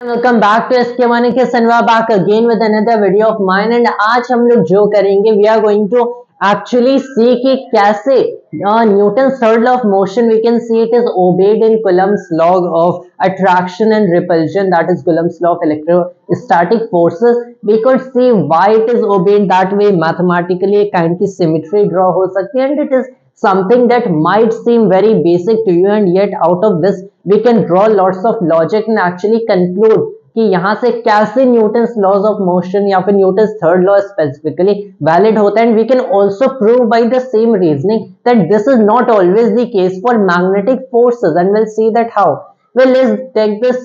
Welcome back to SK मनी के सनवा back again with another video of mine. And आज हम लोग जो करेंगे we are going to actually see कि कैसे Newton third law of motion we can see it is obeyed in Coulomb's law of attraction and repulsion, that is Coulomb's law of electrostatic forces. We could see why it is obeyed that way. Mathematically एक kind की symmetry draw हो सकती है and it is something that might seem very basic to you, and yet out of this we can draw lots of logic and actually conclude कि यहाँ से कैसे Newton's laws of motion या फिर Newton's third law specifically valid होता है। And we can also prove by the same reasoning that this is not always the case for magnetic forces, and we'll see that how. Well, let's take this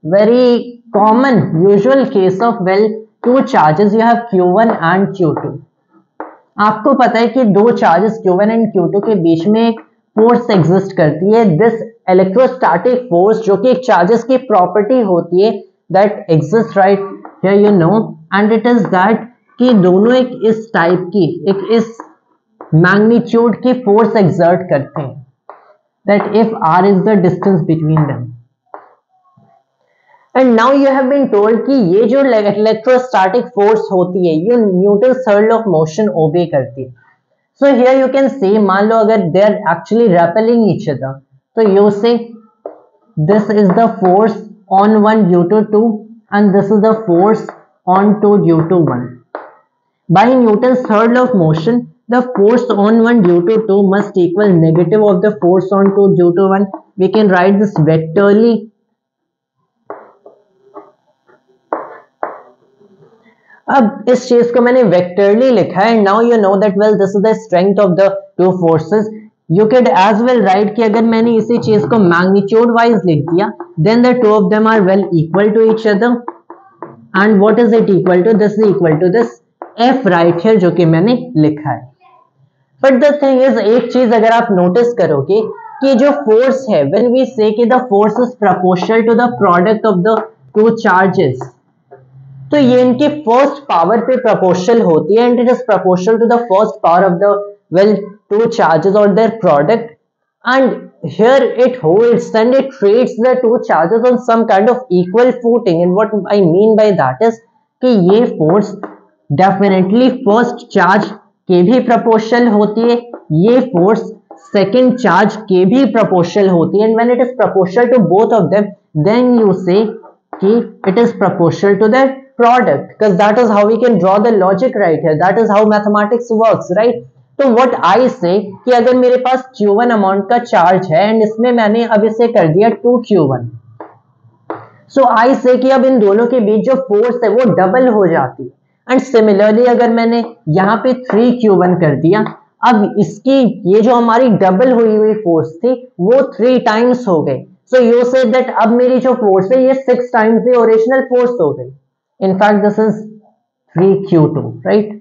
very common usual case of, well, two charges. You have Q1 and Q2. आपको पता है कि दो charges Q1 and Q2 के बीच में एक force exist करती है, दिस इलेक्ट्रोस्टैटिक फोर्स, जो कि एक चार्जेस की प्रॉपर्टी होती है that exist right here you know, and it is that कि दोनों एक इस टाइप की, एक इस मैग्नीट्यूड की फोर्स एग्जर्ट करते हैं, that if r is the distance between them. And now you have been told कि ये जो इलेक्ट्रोस्टैटिक फोर्स होती है ये Newton third law of motion obey करती है। So here you can see, मान लो अगर they are actually repelling each other, तो you say this is the force on one due to two and this is the force on two due to one. Bye Newton third law of motion the force on one due to 2 must equal negative of the force on 2 due to 1. We can write this vectorly. अब इस चीज को मैंने vectorly लिखा है। Now you know that well this is the strength of the two forces. You can as well write कि अगर मैंने इसी चीज को मैग्नीट्यूड वाइज लिख दिया, then the two of them are well equal to each other, and what is it equal to? This is equal to this F right here, जो कि मैंने लिखा है। बट द थिंग इज, एक चीज अगर आप नोटिस करोगे कि जो फोर्स है, व्हेन वी से कि the force is proportional to the product of the two charges, तो ये इनकी फर्स्ट पावर पे प्रोपोर्शनल होती है, and it is proportional to the first power of the well two charges और their product, and here it holds and it treats the two charges on some kind of equal footing. And what I mean by that is कि ये force definitely first charge के भी proportional होती है, ये force second charge के भी proportional होती है, and when it is proportional to both of them then you say कि it is proportional to their product, because that is how we can draw the logic right here, that is how mathematics works, right? तो what I say कि अगर मेरे पास Q1 amount का charge है and इसमें मैंने अब इसे कर दिया 2Q1, सो I say कि अब इन दोनों के बीच जो फोर्स है वो डबल हो जाती है, एंड सिमिलरली अगर मैंने यहाँ पे 3Q1 कर दिया, अब इसकी ये जो हमारी डबल हुई हुई फोर्स थी वो 3 टाइम्स हो गई। So you say that अब मेरी जो फोर्स है ये 6 टाइम्स द ओरिजिनल फोर्स हो गई। In fact this is 3Q2, right?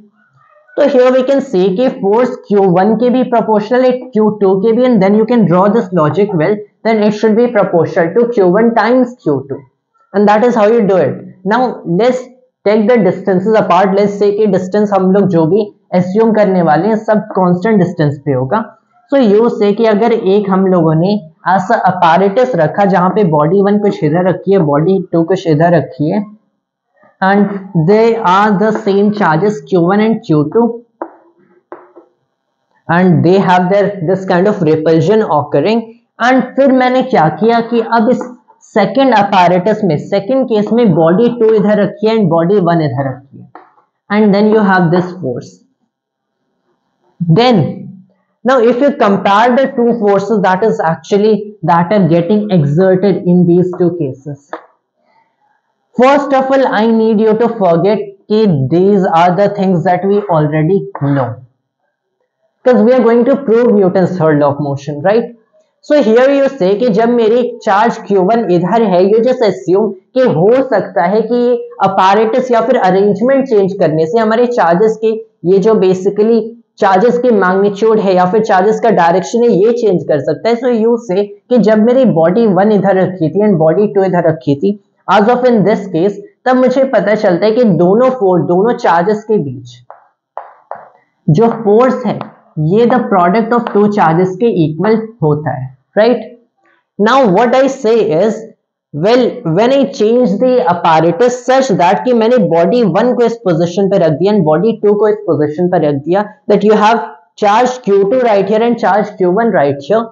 तो here we can see कि फोर्स Q1 के भी प्रोपोर्शनल है, Q2 के भी, and then you can draw this logic well, then it should be proportional to Q1 times Q2, and that is how you do it. Now let's take the distances apart. Let's say कि distance हम लोग जो भी assume करने वाले हैं सब constant distance पे होगा। सो यू से कि अगर एक हम लोगों ने ऐसा अपैरेटस रखा जहां पे बॉडी 1 कुछ इधर रखी है, बॉडी 2 कुछ इधर रखी है, and they are the same charges Q1 and Q2, and they have their this kind of repulsion occurring. एंड फिर मैंने क्या किया कि अब इस सेकंड अपैरेटस में, सेकंड केस में बॉडी 2 इधर रखी है एंड बॉडी 1 इधर रखी है, and then you have this force. Then now if you compare the two forces that are getting exerted in these two cases, first of all I need you to forget that these are the things that we already know, because we are going to prove Newton's third law of motion, right? So here you say कि जब मेरी charge Q1 इधर है, you just assume कि हो सकता है कि अपैरेटस या फिर अरेंजमेंट चेंज करने से हमारे चार्जेस के ये जो बेसिकली चार्जेस की मैग्नीट्यूड है या फिर चार्जेस का डायरेक्शन है ये चेंज कर सकता है। सो यू से कि जब मेरी बॉडी 1 इधर रखी थी एंड बॉडी 2 इधर रखी थी, as of in this case, तब मुझे पता चलता है कि दोनों चार्जेस के बीच जो फोर्स है ये the product of two charges के इक्वल होता है, राइट? नाउ व्हाट आई से is well when I change the apparatus such that कि मैंने बॉडी 1 को इस पोजीशन पे रख दिया एंड बॉडी 2 को इस पोजीशन पे रख दिया, that you have charge Q2 right here and charge Q1 right here,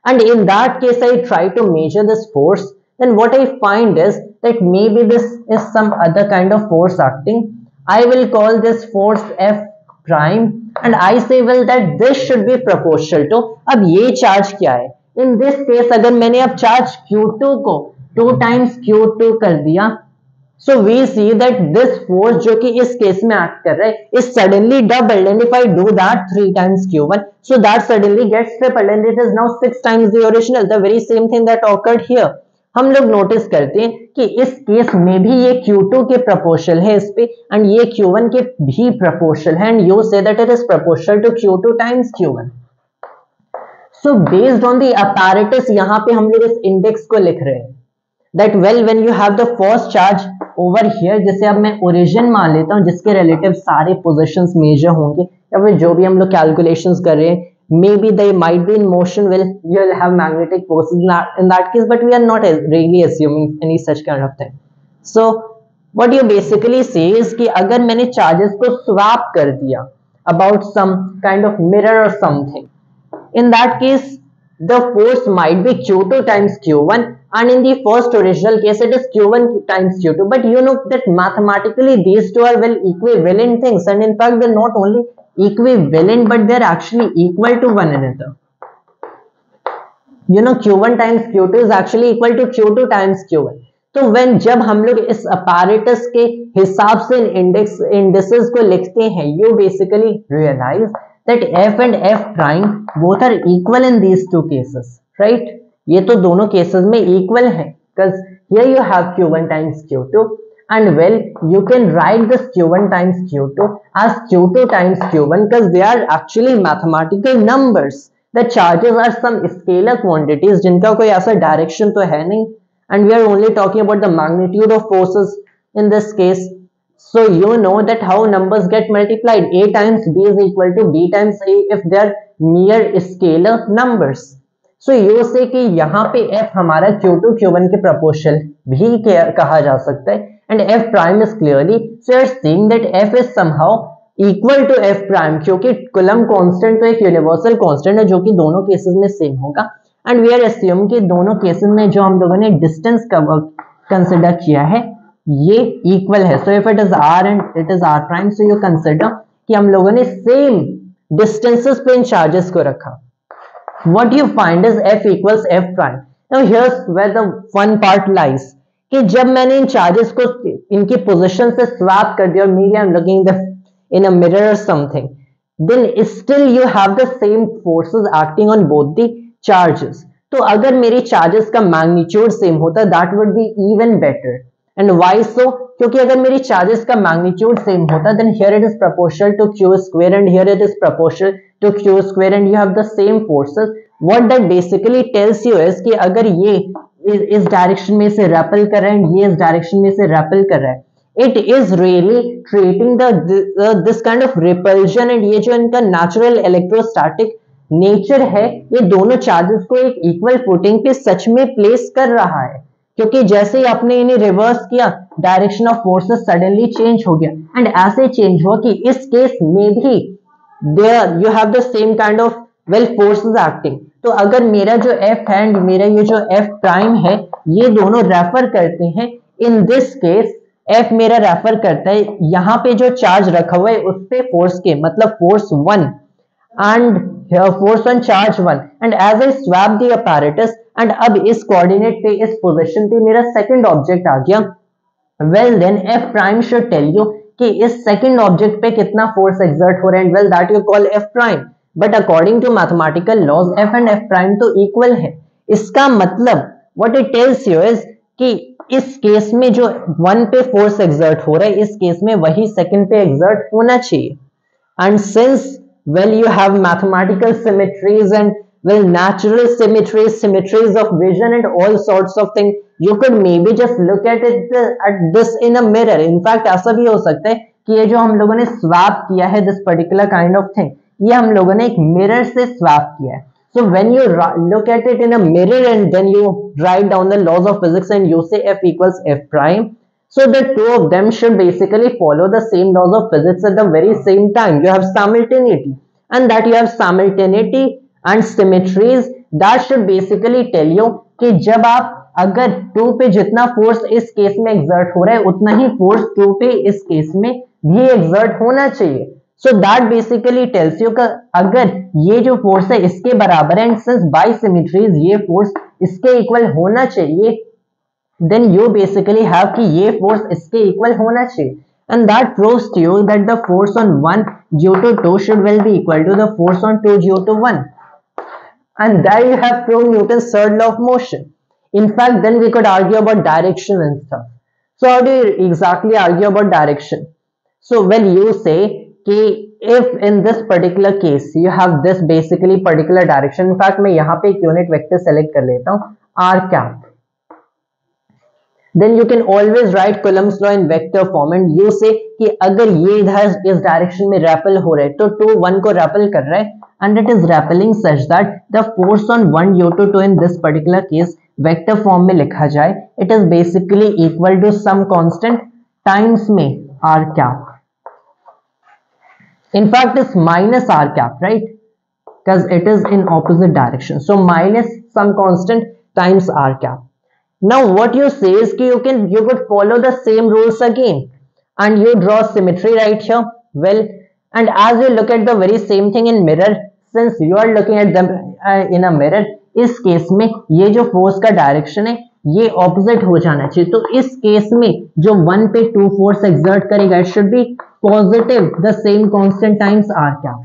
and in that case I try to measure this force, then what I find is that maybe this is some other kind of force acting. I will call this force F prime and I say well that this should be proportional to, अब ये charge क्या है, in this case अगर मैंने अब charge Q2 को 2 times Q2 कर दिया, so we see that this force जो कि इस केस में एक्ट कर रहा है is suddenly doubled, and if I do that 3 times Q1, so that suddenly gets tripled and it is now 6 times the original, the very same thing that occurred here. हम लोग notice करते हैं कि इस case में भी ये Q2 के प्रोपोर्शनल है इस पे एंड ये Q1 के भी प्रोपोर्शनल है, and you say that it is proportional to Q2 times Q1. So based on the apparatus यहाँ पे हम लोग इस इंडेक्स को लिख रहे हैं that well when you have the first charge over here, जैसे अब मैं ओरिजिन मान लेता हूँ जिसके रिलेटिव सारे पोजीशंस मेजर होंगे या फिर जो भी हम लोग कैलकुलेशंस कर रहे हैं, maybe they might be in motion, well you'll have magnetic forces in that case, but we are not really assuming any such kind of thing. So what you basically say is कि अगर मैंने charges को swap कर दिया about some kind of mirror or something, in that case the force might be Q2 times Q1, and in the first original case it is Q1 times Q2, but you know that mathematically these two are well equivalent things, and in fact they're not only equivalent but they're actually equal to one another. You know Q1 times Q2 is actually equal to Q2 times Q1. तो when जब हम लोग इस apparatus के हिसाब से indices को लिखते हैं, you basically realize that f and f prime both are equal in these two cases, right? ये तो दोनों cases में equal है, because here you have Q1 times Q2, and well you can write this Q1 times Q2 as Q2 times Q1 because they are actually mathematical numbers. The charges are some scalar quantities जिनका कोई ऐसा direction तो है नहीं, and we are only talking about the magnitude of forces in this case. So you know that how numbers get multiplied. A times B is equal to B times A if they are mere scalar numbers. So you say कि यहाँ पे F हमारा Q2 Q1 के proportional भी कहा जा सकता है, and F prime is clearly, so you are seeing that F is somehow equal to F prime क्योंकि Coulomb constant तो एक universal constant है जो कि दोनों cases में same होगा, and we are assume कि दोनों cases में जो हम लोगों ने distance का consider किया है ये equal है. So if it is R and it is R prime, so you consider कि हम लोगों ने same distances पे इन charges को रखा. What you find is F equals F prime. Now here's where the fun part lies. कि जब मैंने इन चार्जेस को इनकी पोजीशन से स्वैप कर दिया और maybe I'm looking in a mirror or something, then still you have the same forces acting on both the charges. तो अगर मेरी चार्जेस का मैग्नीट्यूड सेम होता that would be even better. And why so? क्योंकि अगर मेरी charges का magnitude same होता then here it is proportional to Q square and here it is proportional to Q square and you have the same forces. What that basically tells you is कि अगर ये इस direction में से REPL कर रहा है, ये इस डायरेक्शन में से रेपल कर रहा है, it is really creating this kind of repulsion, and ये जो इनका natural electrostatic nature है ये दोनों चार्जेस को एक इक्वल फुटिंग पे सच में प्लेस कर रहा है, क्योंकि जैसे ही आपने इन्हें रिवर्स किया direction of forces suddenly change हो गया, एंड ऐसे चेंज हुआ कि इस केस में भी there you have the same kind of well forces acting. तो अगर मेरा जो F है एंड मेरा ये जो F प्राइम है ये दोनों रेफर करते हैं, इन दिस केस F मेरा रेफर करता है यहाँ पे जो चार्ज रखा हुआ है उस पे फोर्स के मतलब force 1 and force on charge 1, and as I swap the apparatus and अब इस कोऑर्डिनेट पे इस पोजीशन पे मेरा सेकंड ऑब्जेक्ट आ गया, well then F prime should tell you कि इस सेकंड ऑब्जेक्ट पे कितना फोर्स एक्सर्ट हो रहा है, well that you call F prime, but according to mathematical laws F and F prime तो इक्वल है. इसका मतलब what it tells you is कि इस केस में जो 1 पे फोर्स एक्सर्ट हो रहा है इस केस में वही सेकंड पे एक्सर्ट होना चाहिए. And since well you have mathematical symmetries and well natural symmetries of vision and all sorts of things, you could maybe just look at this in a mirror. In fact ऐसा भी हो सकता है कि ये जो हम लोगों ने स्वैप किया है this particular kind of thing ये हम लोगों ने एक मिरर से स्वैप किया है. So when you look at it in a mirror and then you write down the laws of physics and you say F equals F prime, so the two of them should basically follow the same laws of physics at the very same time. You have simultaneity, and that you have simultaneity and symmetries, that should basically tell you कि जब आप अगर 2 पे जितना force इस case में exert हो रहा है उतना ही फोर्स 2 पे इस केस में भी एक्सर्ट होना चाहिए. So that basically tells you कि अगर ये जो फोर्स है इसके बराबर है एंड सिंस बाय सिमेट्रीज ये फोर्स इसके इक्वल होना चाहिए, देन यू बेसिकली हैव कि ये फोर्स इसके इक्वल होना चाहिए. And that proves to you that the force on 1 due to 2 should well be equal to the force on 2 due to 1. And there you have proved Newton's third law of motion. In fact, then we could argue about direction and stuff. So how do you exactly argue about direction? So well, you say कि if in this particular case you have this basically particular direction. In fact, मैं यहाँ पे एक unit vector select कर लेता हूँ r cap. Then you can always write Coulomb's law in vector form and you say कि अगर ये इधर इस डायरेक्शन में रेपल हो रहा है तो 2 1 को रेपल कर रहा है and it is repelling such that the force on 1 due to 2 in this particular case vector form में लिखा जाए, it is basically equal to some constant times में r cap. In fact, it's minus r cap, right? Because it is in opposite direction. So minus some constant times r cap. Now what you say is that you could follow the same rules again and you draw symmetry right here. Well, and as you look at the very same thing in mirror, since you are looking at them in a mirror, इस case में ये जो force का direction है ये opposite हो जाना चाहिए. तो इस केस में जो 1 पे 2 फोर्स एक्सर्ट करेगा it should be positive the same constant times r cap.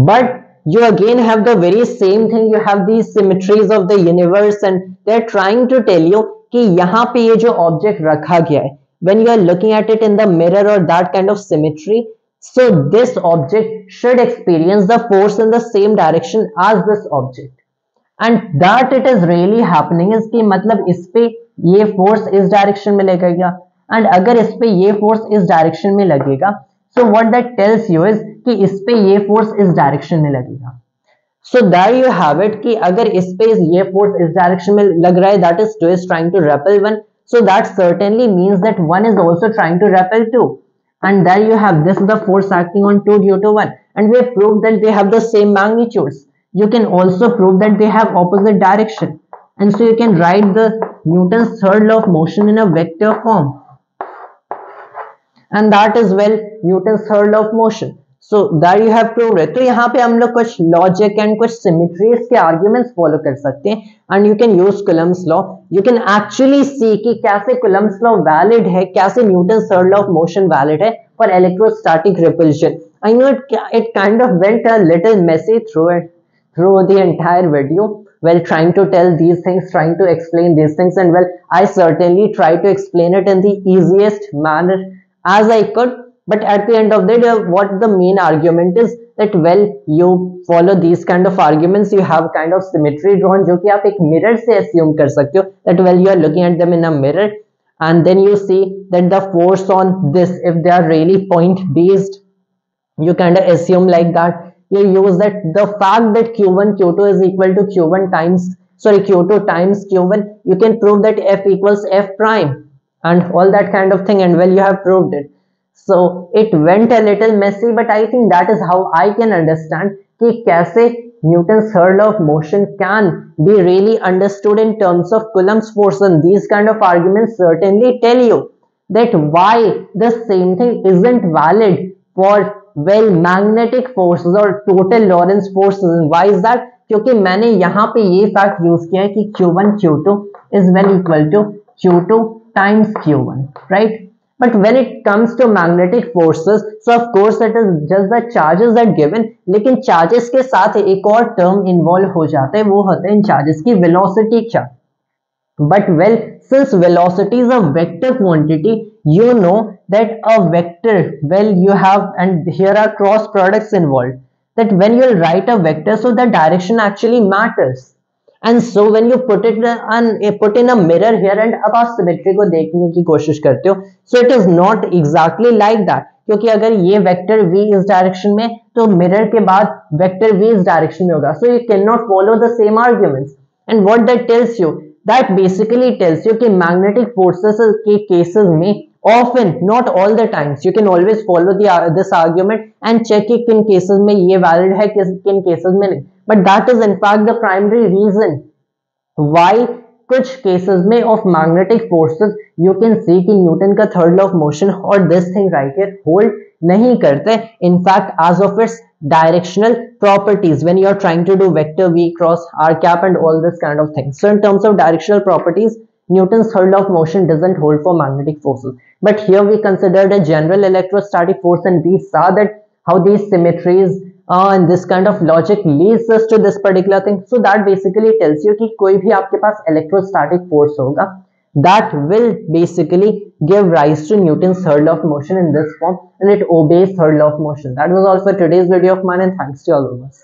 But you again have the very same thing, you have these symmetries of the universe and they're trying to tell you कि यहाँ पे ये जो object रखा गया है when you are looking at it in the mirror or that kind of symmetry, so this object should experience the force in the same direction as this object and that it is really happening is कि मतलब इस पे ये force इस direction में लगेगा and अगर इस पे ये फोर्स इस डायरेक्शन में लगेगा, so what that tells you is कि इस पे ये फोर्स इस डायरेक्शन में लगेगा. So there you have it कि अगर इस पे ये फोर्स इस डायरेक्शन में लग रहा है, that is 2 is trying to repel 1, so that certainly means that 1 is also trying to repel 2, and there you have this is the force acting on 2 due to 1, and we have proved that they have the same magnitudes. You can also prove that they have opposite direction, and so you can write the Newton's third law of motion in a vector form, and that is well Newton's third law of motion. So there you have proved it. तो यहाँ पे हम लोग कुछ logic and कुछ symmetries के arguments follow कर सकते हैं and you can use Coulomb's law. You can actually see कि कैसे कुलम्स लॉ वैलिड है, कैसे Newton's third law of motion valid है for electrostatic repulsion. I know it kind of went a little messy through the entire video while trying to tell these things, trying to explain these things, and well, I certainly tried to explain it in the easiest manner as I could. But at the end of the day, what the main argument is that well, you follow these kind of arguments, you have kind of symmetry drawn जो कि आप एक mirror से assume कर सकते हो that well you are looking at them in a mirror and then you see that the force on this, if they are really point based, you kind of assume like that. You use that the fact that q1 q2 is equal to q1 times q2 times q1, you can prove that f equals f prime and all that kind of thing, and well you have proved it. So it went a little messy, but I think that is how I can understand कि कैसे Newton's third law of motion can be really understood in terms of Coulomb's force, and these kind of arguments certainly tell you that why the same thing isn't valid for well magnetic forces or total Lorentz forces. And why is that? क्योंकि मैंने यहाँ पे ये fact use किया है कि Q1 Q2 is well equal to Q2 times Q1, right? But when it comes to magnetic forces, so of course it is just the charges that given, लेकिन charges के साथ एक और term involve हो जाता है, वो होता है इन charges की velocity क्या. But well, since velocity is a vector quantity, you know that a vector, well you have, and here are cross products involved, that when you write a vector, so the direction actually matters. And so when you put in a mirror here and अब आप symmetry को देखने की कोशिश करते हो, so it is not exactly like that, क्योंकि अगर ये वेक्टर v इस डायरेक्शन में तो मिरर के बाद वेक्टर v इस डायरेक्शन में होगा, so you can not follow the same arguments. And what that tells you, that basically tells you कि मैग्नेटिक फोर्सेस के केसेस में often not all the times you can always follow this argument and check कि किन cases में ये valid है, किन cases में नहीं, but that is in fact the primary reason why कुछ केसेस में of magnetic forces you can see कि न्यूटन का थर्ड लॉ ऑफ मोशन और this thing right here hold नहीं करते, in fact as of its directional properties when you are trying to do vector v cross r cap and all this kind of things. So in terms of directional properties, Newton's third law of motion doesn't hold for magnetic forces, but here we considered a general electrostatic force and we saw that how these symmetries and this kind of logic leads us to this particular thing. So that basically tells you कि कोई भी आपके पास electrostatic force होगा that will basically give rise to Newton's third law of motion in this form, and it obeys third law of motion. That was all for today's video of mine, and thanks to all of us.